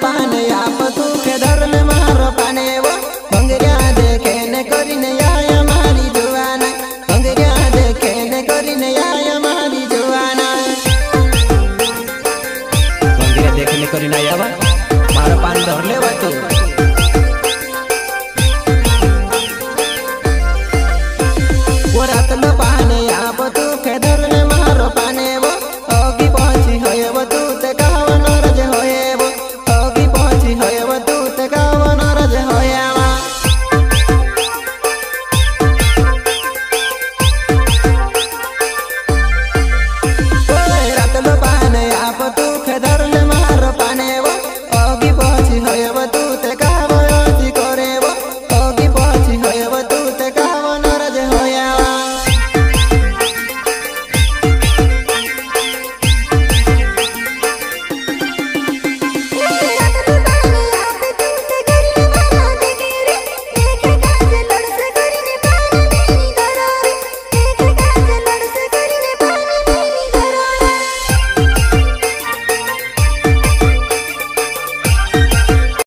पान आप दुख धर ले मारो पाने वो भंगरिया देखे ने करी ने आया मारी जुआना भंगरिया देखे ने करी ने आया मारी जुआना भंगरिया देखे ने करी ने आया मारो पान धर ले तू।